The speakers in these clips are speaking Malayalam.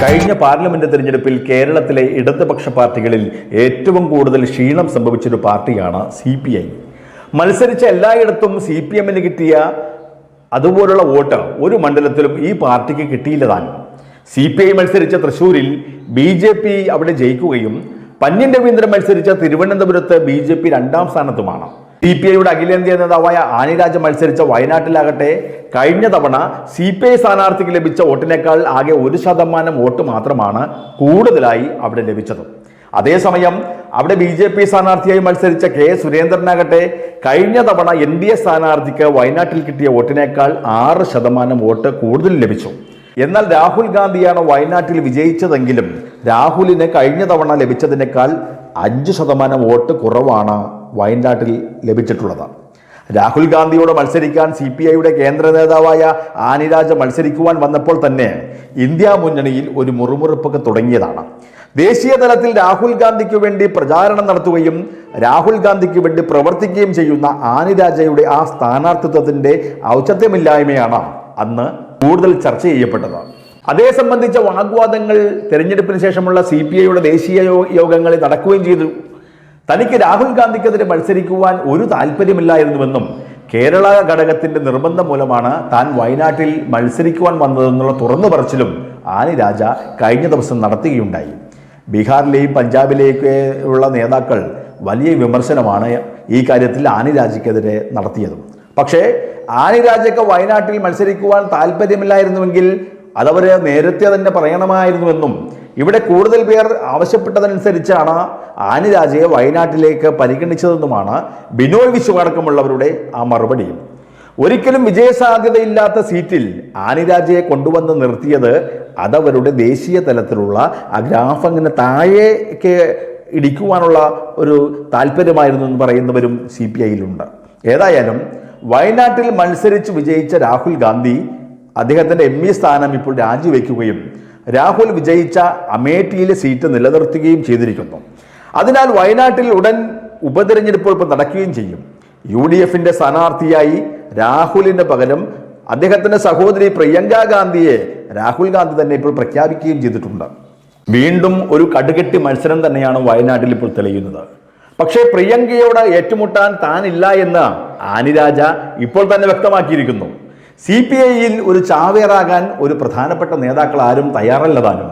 കഴിഞ്ഞ പാർലമെന്റ് തെരഞ്ഞെടുപ്പിൽ കേരളത്തിലെ ഇടതുപക്ഷ പാർട്ടികളിൽ ഏറ്റവും കൂടുതൽ ക്ഷീണം സംഭവിച്ചൊരു പാർട്ടിയാണ് CPI. മത്സരിച്ച എല്ലായിടത്തും CPMന് കിട്ടിയ അതുപോലുള്ള വോട്ട് ഒരു മണ്ഡലത്തിലും ഈ പാർട്ടിക്ക് കിട്ടിയില്ലതാണ്. CPI മത്സരിച്ച തൃശ്ശൂരിൽ BJP അവിടെ ജയിക്കുകയും പന്ന്യൻ രവീന്ദ്രൻ മത്സരിച്ച തിരുവനന്തപുരത്ത് BJP രണ്ടാം സ്ഥാനത്തുമാണ്. CPIയുടെ അഖിലേന്ത്യാ നേതാവായ ആനി രാജ മത്സരിച്ച വയനാട്ടിലാകട്ടെ കഴിഞ്ഞ തവണ CPI സ്ഥാനാർത്ഥിക്ക് ലഭിച്ച വോട്ടിനേക്കാൾ ആകെ 1% വോട്ട് മാത്രമാണ് കൂടുതലായി അവിടെ ലഭിച്ചത്. അതേസമയം അവിടെ BJP സ്ഥാനാർത്ഥിയായി മത്സരിച്ച K സുരേന്ദ്രനാകട്ടെ കഴിഞ്ഞ തവണ NDA സ്ഥാനാർത്ഥിക്ക് വയനാട്ടിൽ കിട്ടിയ വോട്ടിനേക്കാൾ 6% വോട്ട് കൂടുതൽ ലഭിച്ചു. എന്നാൽ രാഹുൽ ഗാന്ധിയാണ് വയനാട്ടിൽ വിജയിച്ചതെങ്കിലും രാഹുലിന് കഴിഞ്ഞ തവണ ലഭിച്ചതിനേക്കാൾ 5% വോട്ട് കുറവാണ് വയനാട്ടിൽ ലഭിച്ചിട്ടുള്ളത്. രാഹുൽ ഗാന്ധിയോട് മത്സരിക്കാൻ CPIയുടെ കേന്ദ്ര നേതാവായ ആനി രാജ മത്സരിക്കുവാൻ വന്നപ്പോൾ തന്നെ ഇന്ത്യ മുന്നണിയിൽ ഒരു മുറുമുറുപ്പൊക്കെ തുടങ്ങിയതാണ്. ദേശീയ തലത്തിൽ രാഹുൽ ഗാന്ധിക്ക് വേണ്ടി പ്രചാരണം നടത്തുകയും രാഹുൽ ഗാന്ധിക്ക് വേണ്ടി പ്രവർത്തിക്കുകയും ചെയ്യുന്ന ആനി രാജയുടെ ആ സ്ഥാനാർത്ഥിത്വത്തിന്റെ ഔചിത്യമില്ലായ്മയാണ് അന്ന് കൂടുതൽ ചർച്ച ചെയ്യപ്പെട്ടത്. അതേ സംബന്ധിച്ച വാഗ്വാദങ്ങൾ തെരഞ്ഞെടുപ്പിന് ശേഷമുള്ള CPIയുടെ ദേശീയ യോഗങ്ങളിൽ നടക്കുകയും ചെയ്തു. തനിക്ക് രാഹുൽ ഗാന്ധിക്കെതിരെ മത്സരിക്കുവാൻ ഒരു താല്പര്യമില്ലായിരുന്നുവെന്നും കേരള ഘടകത്തിന്റെ നിർബന്ധം മൂലമാണ് താൻ വയനാട്ടിൽ മത്സരിക്കുവാൻ വന്നതെന്നുള്ള തുറന്നു പറച്ചിലും ആനി രാജ കഴിഞ്ഞ ദിവസം നടത്തുകയുണ്ടായി. ബീഹാറിലെയും പഞ്ചാബിലേക്ക് ഉള്ള നേതാക്കൾ വലിയ വിമർശനമാണ് ഈ കാര്യത്തിൽ ആനി രാജയ്ക്കെതിരെ നടത്തിയതും. പക്ഷേ ആനി രാജയ്ക്ക് വയനാട്ടിൽ മത്സരിക്കുവാൻ താല്പര്യമില്ലായിരുന്നുവെങ്കിൽ അതവർ നേരത്തെ തന്നെ പറയണമായിരുന്നുവെന്നും ഇവിടെ കൂടുതൽ പേർ ആവശ്യപ്പെട്ടതനുസരിച്ചാണ് ആനി രാജയെ വയനാട്ടിലേക്ക് പരിഗണിച്ചതെന്നുമാണ് ബിനോയ് വിശ്വം അടക്കമുള്ളവരുടെ ആ മറുപടിയും. ഒരിക്കലും വിജയസാധ്യതയില്ലാത്ത സീറ്റിൽ ആനി രാജയെ കൊണ്ടുവന്ന് നിർത്തിയത് അതവരുടെ ദേശീയ തലത്തിലുള്ള ആ ഗ്രാഫ് അങ്ങനെ താഴേക്ക് ഇടിക്കുവാനുള്ള ഒരു താല്പര്യമായിരുന്നു എന്ന് പറയുന്നവരും CPIയിലുണ്ട്. ഏതായാലും വയനാട്ടിൽ മത്സരിച്ച് വിജയിച്ച രാഹുൽ ഗാന്ധി അദ്ദേഹത്തിൻ്റെ ME സ്ഥാനം ഇപ്പോൾ രാജിവെക്കുകയും രാഹുൽ വിജയിച്ച അമേഠിയിലെ സീറ്റ് നിലനിർത്തുകയും ചെയ്തിരിക്കുന്നു. അതിനാൽ വയനാട്ടിൽ ഉടൻ ഉപതെരഞ്ഞെടുപ്പ് ഇപ്പോൾ നടക്കുകയും ചെയ്യും. UDFന്റെ സ്ഥാനാർത്ഥിയായി രാഹുലിന് പകരം അദ്ദേഹത്തിന്റെ സഹോദരി പ്രിയങ്ക ഗാന്ധിയെ രാഹുൽ ഗാന്ധി തന്നെ ഇപ്പോൾ പ്രഖ്യാപിക്കുകയും ചെയ്തിട്ടുണ്ട്. വീണ്ടും ഒരു കടുകെട്ടി മത്സരം തന്നെയാണ് വയനാട്ടിൽ ഇപ്പോൾ തെളിയുന്നത്. പക്ഷേ പ്രിയങ്കയോട് ഏറ്റുമുട്ടാൻ താനില്ല എന്ന് ആനി രാജ ഇപ്പോൾ തന്നെ വ്യക്തമാക്കിയിരിക്കുന്നു. CPIയിൽ ഒരു ചാവേറാകാൻ ഒരു പ്രധാനപ്പെട്ട നേതാക്കൾ ആരും തയ്യാറല്ലതാനും.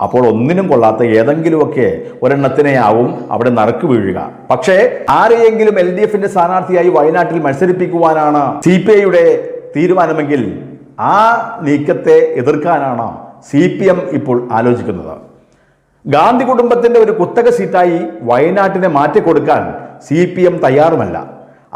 അപ്പോൾ ഒന്നിനും കൊള്ളാത്ത ഏതെങ്കിലുമൊക്കെ ഒരെണ്ണത്തിനെയാവും അവിടെ നറുക്ക് വീഴുക. പക്ഷേ ആരെയെങ്കിലും LDFന്റെ സ്ഥാനാർത്ഥിയായി വയനാട്ടിൽ മത്സരിപ്പിക്കുവാനാണ് CPIയുടെ തീരുമാനമെങ്കിൽ ആ നീക്കത്തെ എതിർക്കാനാണ് CPM ഇപ്പോൾ ആലോചിക്കുന്നത്. ഗാന്ധി കുടുംബത്തിന്റെ ഒരു കുത്തക സീറ്റായി വയനാട്ടിനെ മാറ്റിക്കൊടുക്കാൻ CPM തയ്യാറുമല്ല.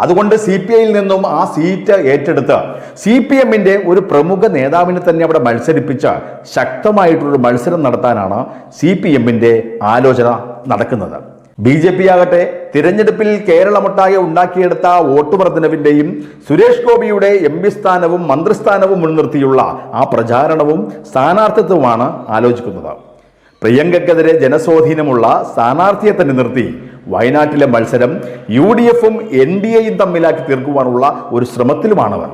അതുകൊണ്ട് CPIയിൽ നിന്നും ആ സീറ്റ് ഏറ്റെടുത്ത് CPMന്റെ ഒരു പ്രമുഖ നേതാവിനെ തന്നെ അവിടെ മത്സരിപ്പിച്ച് ശക്തമായിട്ടൊരു മത്സരം നടത്താനാണ് CPMന്റെ ആലോചന നടക്കുന്നത്. BJP ആകട്ടെ തിരഞ്ഞെടുപ്പിൽ കേരളമൊട്ടാകെ ഉണ്ടാക്കിയെടുത്ത വോട്ട് വർധനവിന്റെയും സുരേഷ് ഗോപിയുടെ MP സ്ഥാനവും മന്ത്രിസ്ഥാനവും മുൻനിർത്തിയുള്ള ആ പ്രചാരണവും സ്ഥാനാർത്ഥിത്വമാണ് ആലോചിക്കുന്നത്. പ്രിയങ്കയ്ക്കെതിരെ ജനസ്വാധീനമുള്ള സ്ഥാനാർത്ഥിയെ തന്നെ നിർത്തി വയനാട്ടിലെ മത്സരം UDFും NDAയും തമ്മിലാക്കി തീർക്കുവാനുള്ള ഒരു ശ്രമത്തിലുമാണവർ.